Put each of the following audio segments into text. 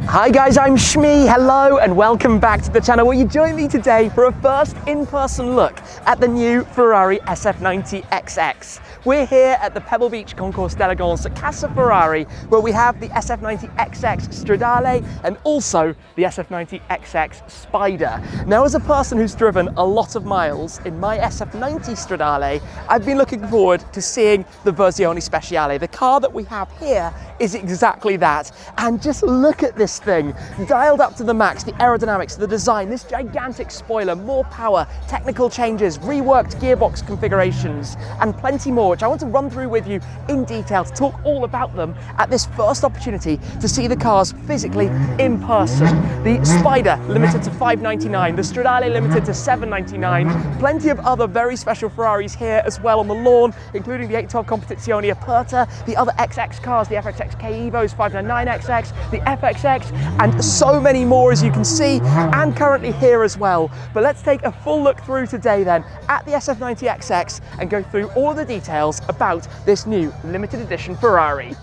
Hi guys, I'm Shmee, hello and welcome back to the channel where you join me today for a first in-person look at the new Ferrari SF90 XX. We're here at the Pebble Beach Concours d'Elegance at Casa Ferrari, where we have the SF90 XX Stradale and also the SF90 XX Spider. Now, as a person who's driven a lot of miles in my SF90 Stradale, I've been looking forward to seeing the Versione Speciale. The car that we have here is exactly that. And just look at this thing, dialed up to the max, the aerodynamics, the design, this gigantic spoiler, more power, technical changes, reworked gearbox configurations, and plenty more, which I want to run through with you in detail to talk all about them at this first opportunity to see the cars physically in person. The Spider limited to $599, the Stradale limited to $799, plenty of other very special Ferraris here as well on the lawn, including the 812 Competizione Aperta, the other XX cars, the FXX EVOs, 599 XX, the FXX, and so many more as you can see, and currently here as well. But let's take a full look through today then at the SF90 XX and go through all the details about this new limited edition Ferrari.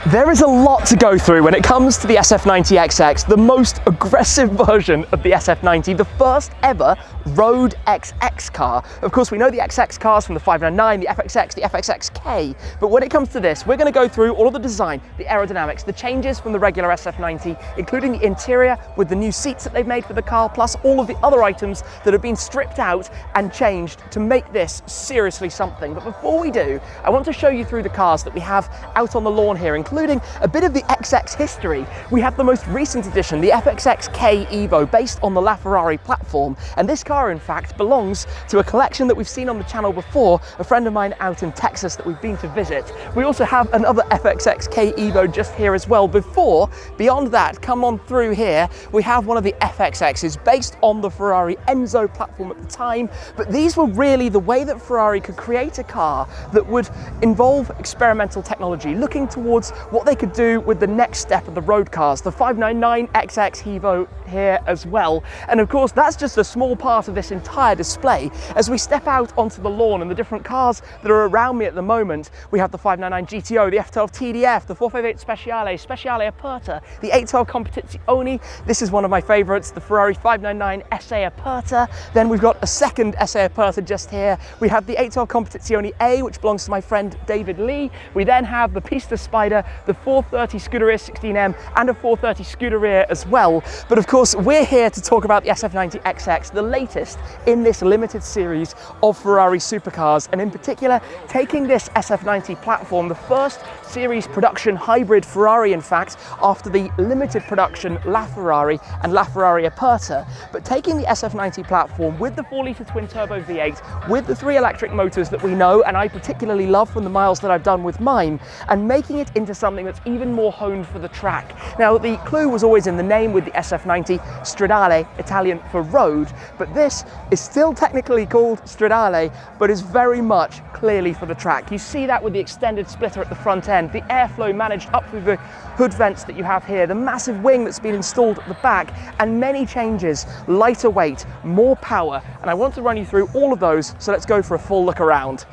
There is a lot to go through when it comes to the SF90 XX, the most aggressive version of the SF90, the first ever road XX car. Of course, we know the XX cars from the 599, the FXX, the FXXK, but when it comes to this, we're going to go through all of the design, the aerodynamics, the changes from the regular SF90, including the interior with the new seats that they've made for the car, plus all of the other items that have been stripped out and changed to make this seriously something. But before we do, I want to show you through the cars that we have out on the lawn here, including a bit of the XX history. We have the most recent edition, the FXXK EVO, based on the LaFerrari platform, and this car in fact belongs to a collection that we've seen on the channel before, a friend of mine out in Texas that we've been to visit. We also have another FXXK EVO just here as well. Beyond that, come on through here, we have one of the FXXs based on the Ferrari Enzo platform at the time, but these were really the way that Ferrari could create a car that would involve experimental technology, looking towards what they could do with the next step of the road cars, the 599 XX EVO here as well. And of course, that's just a small part of this entire display. As we step out onto the lawn and the different cars that are around me at the moment, we have the 599 GTO, the F12 TDF, the 458 Speciale Aperta, the 812 Competizione. This is one of my favorites, the Ferrari 599 SA Aperta. Then we've got a second SA Aperta just here. We have the 812 Competizione A, which belongs to my friend David Lee. We then have the Pista Spider, the 430 Scuderia 16M, and a 430 Scuderia as well. But of course, we're here to talk about the SF90 XX, the latest in this limited series of Ferrari supercars, and in particular, taking this SF90 platform, the first series production hybrid Ferrari, in fact, after the limited production LaFerrari and LaFerrari Aperta, but taking the SF90 platform with the 4-litre twin-turbo V8, with the 3 electric motors that we know, and I particularly love from the miles that I've done with mine, and making it into something that's even more honed for the track. Now, the clue was always in the name with the SF90 Stradale, Italian for road, but this is still technically called Stradale, but is very much clearly for the track. You see that with the extended splitter at the front end, the airflow managed up through the hood vents that you have here, the massive wing that's been installed at the back, and many changes, lighter weight, more power, and I want to run you through all of those, so let's go for a full look around.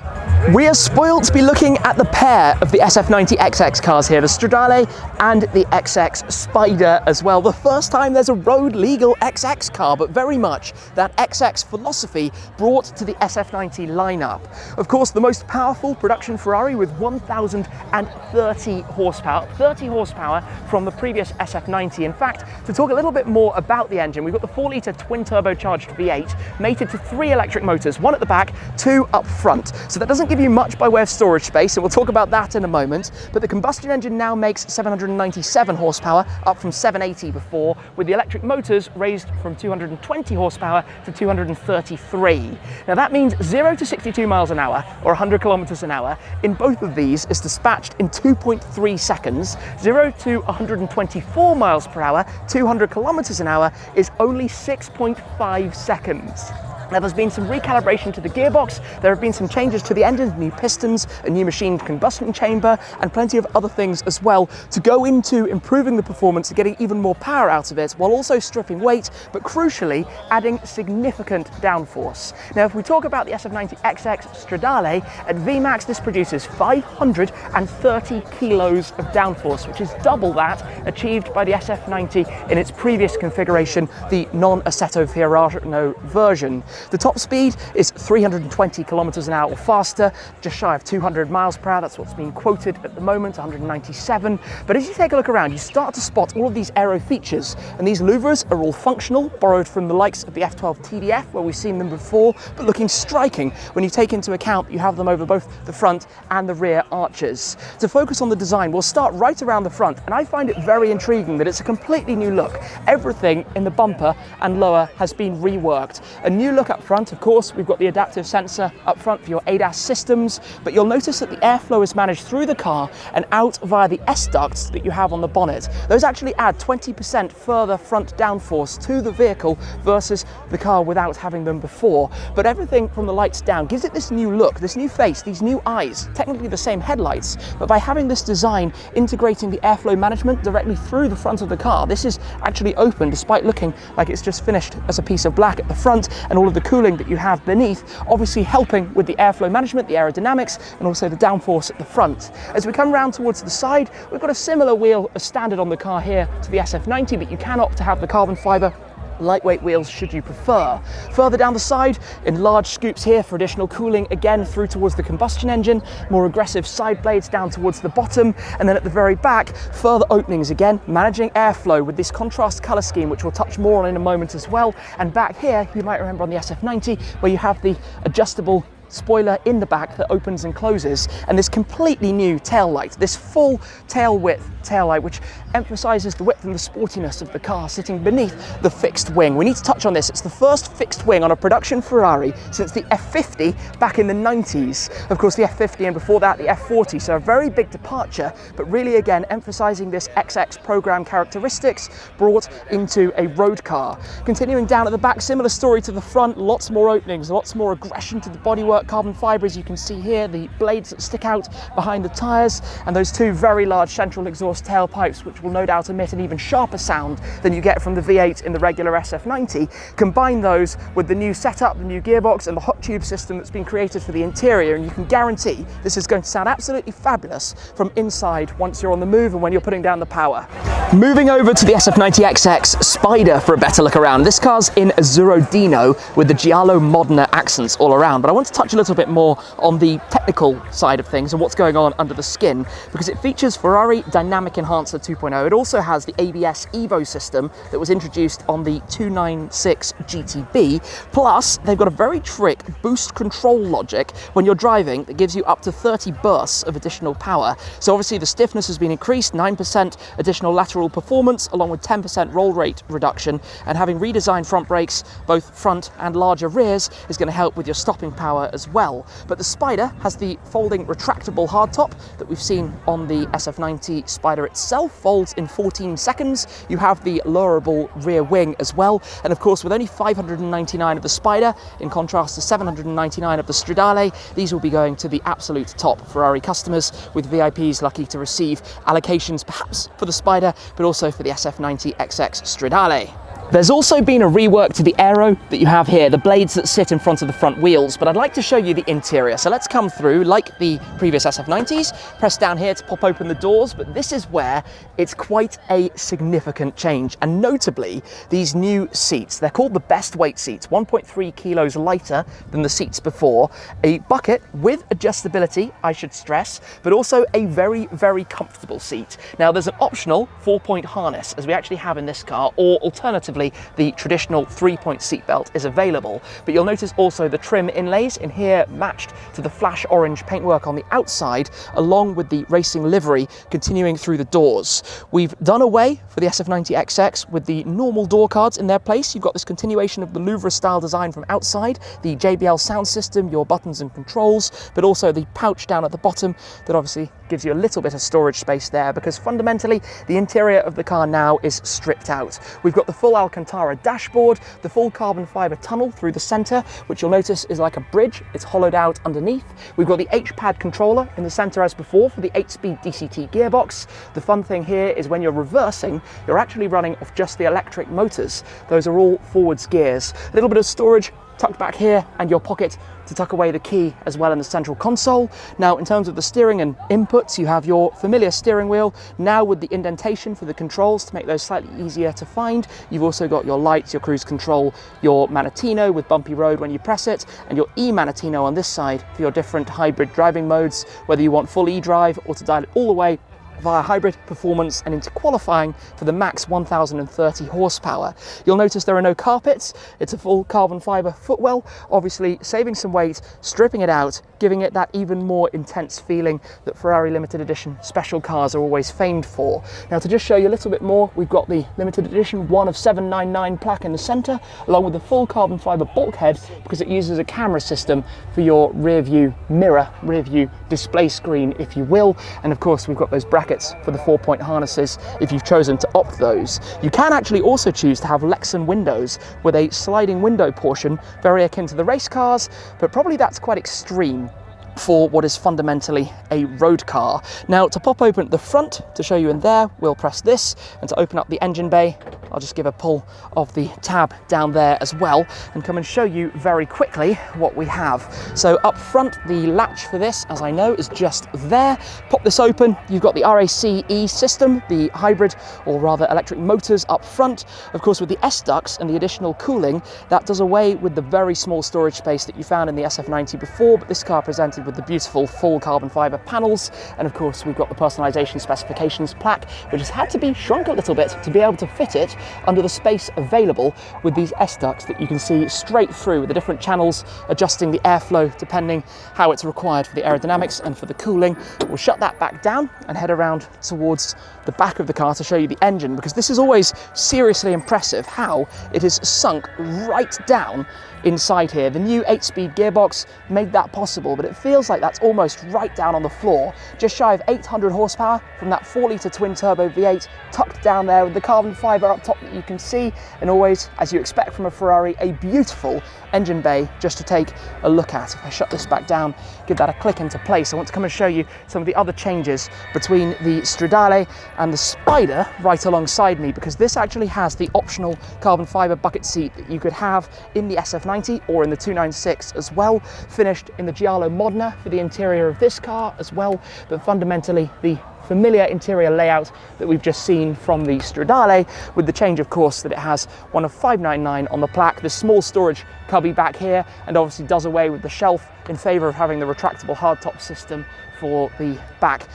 We are spoiled to be looking at the pair of the SF90 XX cars here, the Stradale and the XX Spider as well. The first time there's a road legal XX car, but very much that XX philosophy brought to the SF90 lineup. Of course, the most powerful production Ferrari with 1,030 horsepower, 30 horsepower from the previous SF90. In fact, to talk a little bit more about the engine, we've got the 4-litre twin-turbocharged V8 mated to 3 electric motors, 1 at the back, 2 up front. So that doesn't give you much by way of storage space, and we'll talk about that in a moment, but the combustion engine now makes 797 horsepower, up from 780 before, with the electric motors raised from 220 horsepower to 233. Now that means 0 to 62 miles an hour, or 100 kilometers an hour, in both of these is dispatched in 2.3 seconds. 0 to 124 miles per hour, 200 kilometers an hour, is only 6.5 seconds. Now, there's been some recalibration to the gearbox, there have been some changes to the engine, new pistons, a new machined combustion chamber, and plenty of other things as well to go into improving the performance and getting even more power out of it, while also stripping weight, but crucially adding significant downforce. Now, if we talk about the SF90 XX Stradale, at VMAX this produces 530 kilos of downforce, which is double that achieved by the SF90 in its previous configuration, the non-Assetto Ferrari version. The top speed is 320 kilometers an hour or faster, just shy of 200 miles per hour. That's what's being quoted at the moment, 197. But as you take a look around, you start to spot all of these aero features, and these louvers are all functional, borrowed from the likes of the F12 TDF, where we've seen them before, but looking striking when you take into account you have them over both the front and the rear arches. To focus on the design, we'll start right around the front, and I find it very intriguing that it's a completely new look. Everything in the bumper and lower has been reworked. A new look up front, of course. We've got the adaptive sensor up front for your ADAS systems, but you'll notice that the airflow is managed through the car and out via the S-ducts that you have on the bonnet. Those actually add 20% further front downforce to the vehicle versus the car without having them before. But everything from the lights down gives it this new look, this new face, these new eyes, technically the same headlights, but by having this design integrating the airflow management directly through the front of the car, this is actually open despite looking like it's just finished as a piece of black at the front, and all of the cooling that you have beneath, obviously helping with the airflow management, the aerodynamics, and also the downforce at the front. As we come round towards the side, we've got a similar wheel as standard on the car here to the SF90, but you can opt to have the carbon fibre lightweight wheels should you prefer. Further down the side, in large scoops here for additional cooling, again through towards the combustion engine, more aggressive side blades down towards the bottom, and then at the very back, further openings again, managing airflow with this contrast colour scheme, which we'll touch more on in a moment as well. And back here, you might remember on the SF90, where you have the adjustable spoiler in the back that opens and closes, and this completely new tail light, this full tail width tail light, which emphasizes the width and the sportiness of the car sitting beneath the fixed wing. We need to touch on this. It's the first fixed wing on a production Ferrari since the F50 back in the 90s. Of course, the F50 and before that the F40, so a very big departure, but really again emphasizing this XX program characteristics brought into a road car. Continuing down at the back, similar story to the front, lots more openings, lots more aggression to the bodywork, carbon fibre as you can see here, the blades that stick out behind the tyres, and those two very large central exhaust tailpipes, which will no doubt emit an even sharper sound than you get from the V8 in the regular SF90. Combine those with the new setup, the new gearbox, and the hot tube system that's been created for the interior, and you can guarantee this is going to sound absolutely fabulous from inside once you're on the move and when you're putting down the power. Moving over to the SF90 XX Spider for a better look around. This car's in Azzurro-Dino with the Giallo Modena accents all around, but I want to touch a little bit more on the technical side of things and what's going on under the skin, because it features Ferrari Dynamic Enhancer 2.0. It also has the ABS EVO system that was introduced on the 296 GTB, plus they've got a very trick boost control logic when you're driving that gives you up to 30 bursts of additional power. So obviously the stiffness has been increased, 9% additional lateral performance along with 10% roll rate reduction, and having redesigned front brakes, both front and larger rears, is going to help with your stopping power as well. But the Spider has the folding retractable hardtop that we've seen on the SF90 Spider itself, folds in 14 seconds. You have the lowerable rear wing as well, and of course with only 599 of the Spider in contrast to 799 of the Stradale, these will be going to the absolute top Ferrari customers, with VIPs lucky to receive allocations perhaps for the Spider but also for the SF90 XX Stradale. There's also been a rework to the aero that you have here, the blades that sit in front of the front wheels, but I'd like to show you the interior. So let's come through, like the previous SF90s, press down here to pop open the doors, but this is where it's quite a significant change, and notably these new seats. They're called the best weight seats, 1.3 kilos lighter than the seats before, a bucket with adjustability, I should stress, but also a very, very comfortable seat. Now there's an optional 4-point harness, as we actually have in this car, or alternatively the traditional 3-point seatbelt is available, but you'll notice also the trim inlays in here matched to the flash orange paintwork on the outside, along with the racing livery continuing through the doors. We've done away for the SF90 XX with the normal door cards in their place. You've got this continuation of the Louvre style design from outside, the JBL sound system, your buttons and controls, but also the pouch down at the bottom that obviously gives you a little bit of storage space there, because fundamentally the interior of the car now is stripped out. We've got the full Alcantara dashboard, the full carbon fiber tunnel through the center, which you'll notice is like a bridge. It's hollowed out underneath. We've got the H-pad controller in the center as before for the 8-speed DCT gearbox. The fun thing here is when you're reversing, you're actually running off just the electric motors. Those are all forwards gears. A little bit of storage tucked back here, and your pocket to tuck away the key as well in the central console. Now, in terms of the steering and inputs, you have your familiar steering wheel, now with the indentation for the controls to make those slightly easier to find. You've also got your lights, your cruise control, your Manettino with bumpy road when you press it, and your e-Manettino on this side for your different hybrid driving modes, whether you want full e-drive or to dial it all the way via hybrid performance and into qualifying for the max 1030 horsepower. You'll notice there are no carpets. It's a full carbon fiber footwell, obviously saving some weight, stripping it out, giving it that even more intense feeling that Ferrari limited edition special cars are always famed for. Now, to just show you a little bit more, we've got the limited edition 1 of 799 plaque in the center, along with the full carbon fiber bulkhead, because it uses a camera system for your rear view mirror, rear view display screen, if you will. And of course, we've got those brackets for the 4-point harnesses if you've chosen to opt those. You can actually also choose to have Lexan windows with a sliding window portion, very akin to the race cars, but probably that's quite extreme for what is fundamentally a road car. Now, to pop open the front to show you in there, we'll press this, and to open up the engine bay, I'll just give a pull of the tab down there as well and come and show you very quickly what we have. So up front, the latch for this, as I know, is just there. Pop this open, you've got the RACE system, the hybrid, or rather electric motors up front. Of course, with the S-ducts and the additional cooling, that does away with the very small storage space that you found in the SF90 before, but this car presented with the beautiful full carbon fiber panels. And of course, we've got the personalization specifications plaque, which has had to be shrunk a little bit to be able to fit it under the space available with these S-ducts that you can see straight through with the different channels, adjusting the airflow depending how it's required for the aerodynamics and for the cooling. We'll shut that back down and head around towards the back of the car to show you the engine, because this is always seriously impressive how it is sunk right down inside here. The new 8-speed gearbox made that possible, but it feels like that's almost right down on the floor. Just shy of 800 horsepower from that 4-litre twin-turbo V8 tucked down there with the carbon fiber up top that you can see, and always, as you expect from a Ferrari, a beautiful engine bay just to take a look at. If I shut this back down, give that a click into place, I want to come and show you some of the other changes between the Stradale and the Spider right alongside me, because this actually has the optional carbon fiber bucket seat that you could have in the SF90 or in the 296 as well, finished in the Giallo Modena for the interior of this car as well, but fundamentally the familiar interior layout that we've just seen from the Stradale, with the change, of course, that it has one of 599 on the plaque, the small storage cubby back here, and obviously does away with the shelf in favor of having the retractable hardtop system for the back,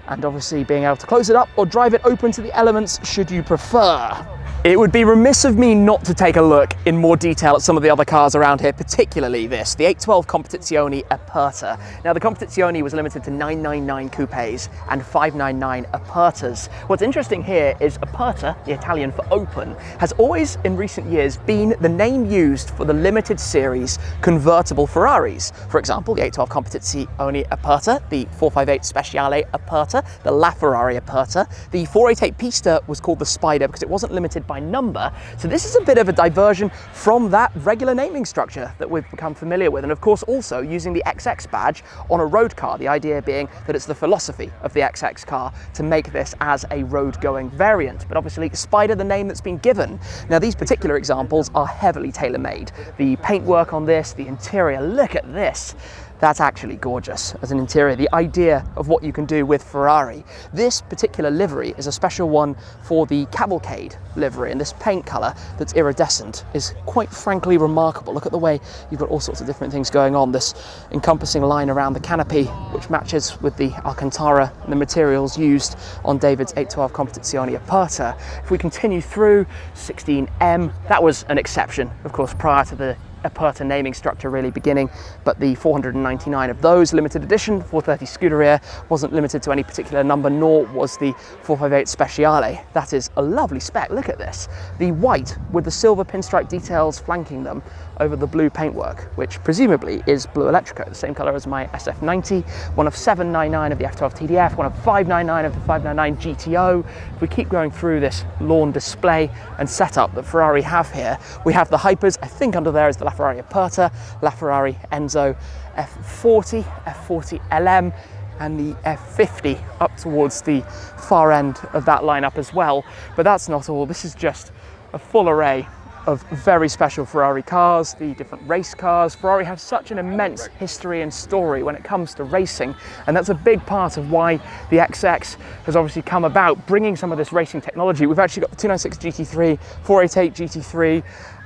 and obviously being able to close it up or drive it open to the elements should you prefer. It would be remiss of me not to take a look in more detail at some of the other cars around here, particularly this, the 812 Competizione Aperta. Now, the Competizione was limited to 999 coupes and 599 Apertas. What's interesting here is Aperta, the Italian for open, has always in recent years been the name used for the limited series convertible Ferraris. For example, the 812 Competizione Aperta, the 458 Speciale Aperta, the LaFerrari Aperta. The 488 Pista was called the Spider because it wasn't limited by number. So this is a bit of a diversion from that regular naming structure that we've become familiar with. And of course, also using the XX badge on a road car, the idea being that it's the philosophy of the XX car to make this as a road-going variant. But obviously, Spider, the name that's been given. Now, these particular examples are heavily tailor-made. The paintwork on this, the interior, look at this. That's actually gorgeous as an interior, the idea of what you can do with Ferrari. This particular livery is a special one for the Cavalcade livery, and this paint colour that's iridescent is quite frankly remarkable. Look at the way you've got all sorts of different things going on. This encompassing line around the canopy, which matches with the Alcantara and the materials used on David's 812 Competizione Aperta. If we continue through 16M, that was an exception, of course, prior to the Aperta naming structure really beginning, but the 499 of those limited edition 430 Scuderia wasn't limited to any particular number, nor was the 458 Speciale. That is a lovely spec. Look at this, the white with the silver pinstripe details flanking them over the blue paintwork, which presumably is blue electrico, the same color as my SF90, one of 799 of the F12 TDF, one of 599 of the 599 GTO. If we keep going through this lawn display and setup that Ferrari have here, we have the Hypers. I think under there is the LaFerrari Aperta, LaFerrari Enzo F40, F40 LM, and the F50 up towards the far end of that lineup as well. But that's not all. This is just a full array of very special Ferrari cars, the different race cars. Ferrari have such an immense history and story when it comes to racing, and that's a big part of why the XX has obviously come about, bringing some of this racing technology. We've actually got the 296 GT3, 488 GT3.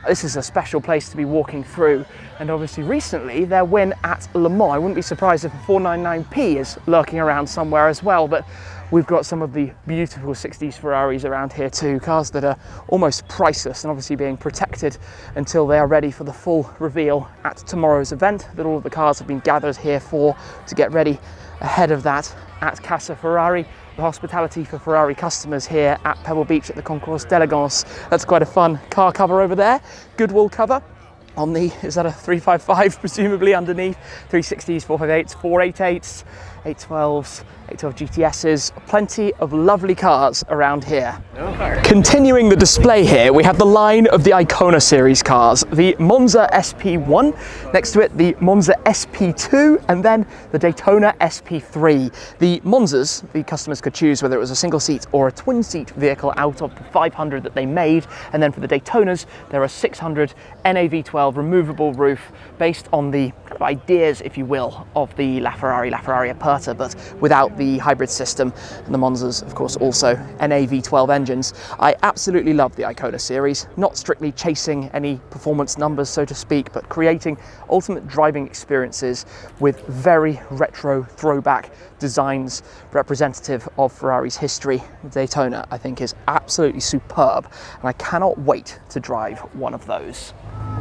This is a special place to be walking through, and obviously recently their win at Le Mans. I wouldn't be surprised if the 499P is lurking around somewhere as well, but we've got some of the beautiful 60s Ferraris around here too, cars that are almost priceless and obviously being protected until they are ready for the full reveal at tomorrow's event that all of the cars have been gathered here for, to get ready ahead of that at Casa Ferrari. The hospitality for Ferrari customers here at Pebble Beach at the Concours d'Elegance. That's quite a fun car cover over there. Good wall cover on the, is that a 355 presumably underneath? 360s, 458s, 488s, 812s, 812 GTSs, plenty of lovely cars around here. Continuing the display here, we have the line of the Icona series cars, the Monza SP1, next to it the Monza SP2, and then the Daytona SP3. The Monzas, the customers could choose whether it was a single seat or a twin seat vehicle out of the 500 that they made, and then for the Daytonas there are 600 NAV12 removable roof based on the kind of ideas, if you will, of the LaFerrari Aperta, but without the hybrid system, and the Monzas of course also NAV12 engines. I absolutely love the Icona series, not strictly chasing any performance numbers so to speak, but creating ultimate driving experiences with very retro throwback designs representative of Ferrari's history. The Daytona I think is absolutely superb, and I cannot wait to drive one of those.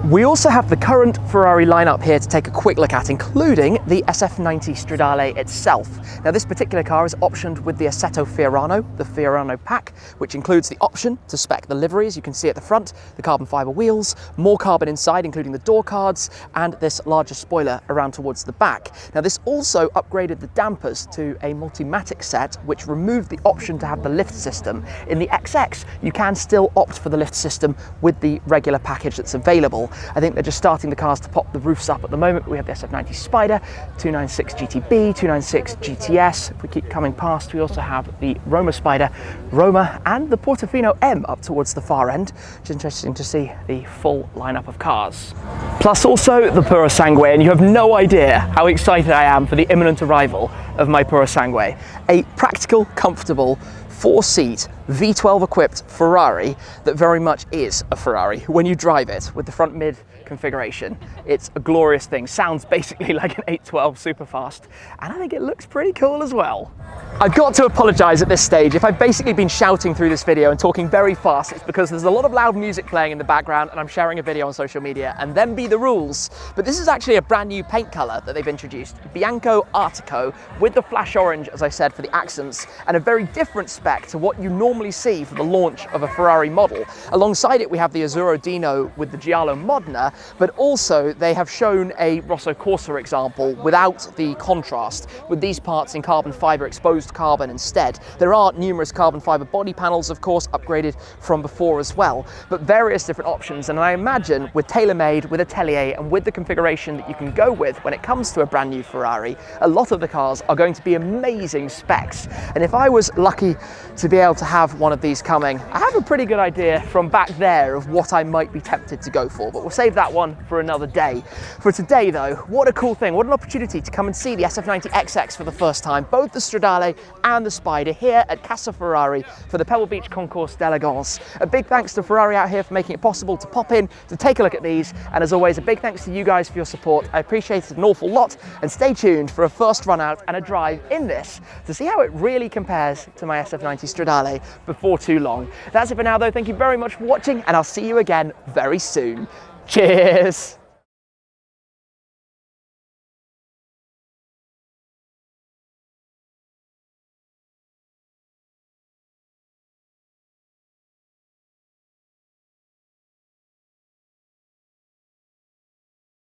We also have the current Ferrari lineup here to take a quick look at, including the SF90 Stradale itself. Now this particular car is optioned with the Assetto Fiorano, the Fiorano pack, which includes the option to spec the livery, as you can see at the front, the carbon fibre wheels, more carbon inside including the door cards, and this larger spoiler around towards the back. Now this also upgraded the dampers to a Multimatic set, which removed the option to have the lift system. In the XX you can still opt for the lift system with the regular package that's available. I think they're just starting the cars to pop the roofs up at the moment. We have the SF90 Spider, 296 GTB, 296 GTS. If we keep coming past, we also have the Roma Spider, Roma, and the Portofino M up towards the far end, which is interesting to see the full lineup of cars. Plus also the Puro Sangue, and you have no idea how excited I am for the imminent arrival of my Puro Sangue. A practical, comfortable, 4-seat V12 equipped Ferrari that very much is a Ferrari when you drive it with the front mid configuration. It's a glorious thing. Sounds basically like an 812 Superfast, and I think it looks pretty cool as well. I've got to apologise at this stage if I've basically been shouting through this video and talking very fast. It's because there's a lot of loud music playing in the background and I'm sharing a video on social media, and them be the rules. But this is actually a brand new paint colour that they've introduced, Bianco Artico, with the flash orange, as I said, for the accents, and a very different spec to what you normally see for the launch of a Ferrari model. Alongside it we have the Azzurro Dino with the Giallo Modena, but also they have shown a Rosso Corsa example without the contrast, with these parts in carbon fibre, exposed carbon instead. There are numerous carbon fibre body panels, of course, upgraded from before as well, but various different options, and I imagine with tailor-made, with Atelier, and with the configuration that you can go with when it comes to a brand new Ferrari, a lot of the cars are going to be amazing specs. And if I was lucky to be able to have one of these coming, I have a pretty good idea from back there of what I might be tempted to go for, but we'll save that one for another day. For today though, what a cool thing, what an opportunity to come and see the SF90 XX for the first time, both the Stradale and the Spider here at Casa Ferrari for the Pebble Beach Concours d'Elegance. A big thanks to Ferrari out here for making it possible to pop in, to take a look at these, and as always a big thanks to you guys for your support. I appreciate it an awful lot, and stay tuned for a first run out and a drive in this to see how it really compares to my SF90 Stradale before too long. That's it for now though, thank you very much for watching, and I'll see you again very soon. Cheers!